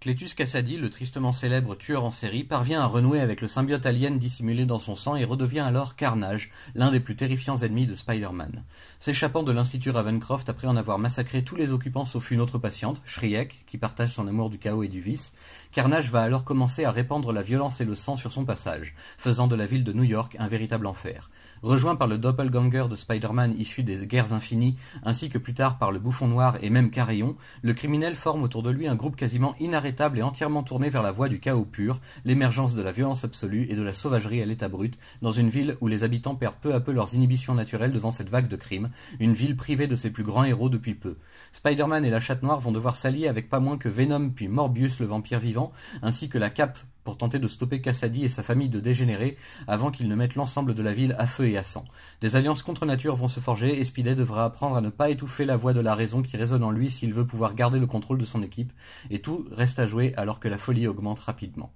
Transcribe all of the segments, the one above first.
Cletus Kasady, le tristement célèbre tueur en série, parvient à renouer avec le symbiote alien dissimulé dans son sang et redevient alors Carnage, l'un des plus terrifiants ennemis de Spider-Man. S'échappant de l'Institut Ravencroft après en avoir massacré tous les occupants sauf une autre patiente, Shriek, qui partage son amour du chaos et du vice, Carnage va alors commencer à répandre la violence et le sang sur son passage, faisant de la ville de New York un véritable enfer. Rejoint par le doppelganger de Spider-Man issu des Guerres Infinies, ainsi que plus tard par le Bouffon Noir et même Carillon, le criminel forme autour de lui un groupe quasiment inarrêtable et entièrement tourné vers la voie du chaos pur, l'émergence de la violence absolue et de la sauvagerie à l'état brut, dans une ville où les habitants perdent peu à peu leurs inhibitions naturelles devant cette vague de crimes, une ville privée de ses plus grands héros depuis peu. Spider-Man et la Chatte Noire vont devoir s'allier avec pas moins que Venom puis Morbius le vampire vivant, ainsi que la Cape pour tenter de stopper Kasady et sa famille de dégénérer avant qu'ils ne mettent l'ensemble de la ville à feu et à sang. Des alliances contre nature vont se forger et Spidey devra apprendre à ne pas étouffer la voix de la raison qui résonne en lui s'il veut pouvoir garder le contrôle de son équipe, et tout reste à jouer alors que la folie augmente rapidement.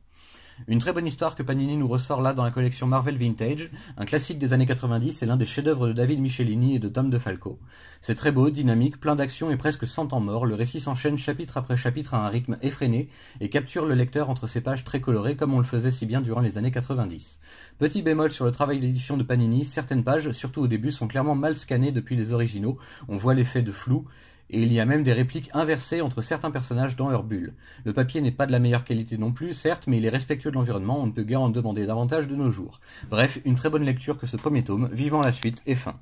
Une très bonne histoire que Panini nous ressort là dans la collection Marvel Vintage, un classique des années 90 et l'un des chefs-d'œuvre de David Michelini et de Tom DeFalco. C'est très beau, dynamique, plein d'action et presque sans temps mort, le récit s'enchaîne chapitre après chapitre à un rythme effréné et capture le lecteur entre ses pages très colorées comme on le faisait si bien durant les années 90. Petit bémol sur le travail d'édition de Panini, certaines pages, surtout au début, sont clairement mal scannées depuis les originaux, on voit l'effet de flou, et il y a même des répliques inversées entre certains personnages dans leur bulle. Le papier n'est pas de la meilleure qualité non plus, certes, mais il est respectueux de l'environnement, on ne peut guère en demander davantage de nos jours. Bref, une très bonne lecture que ce premier tome, vivant la suite et fin.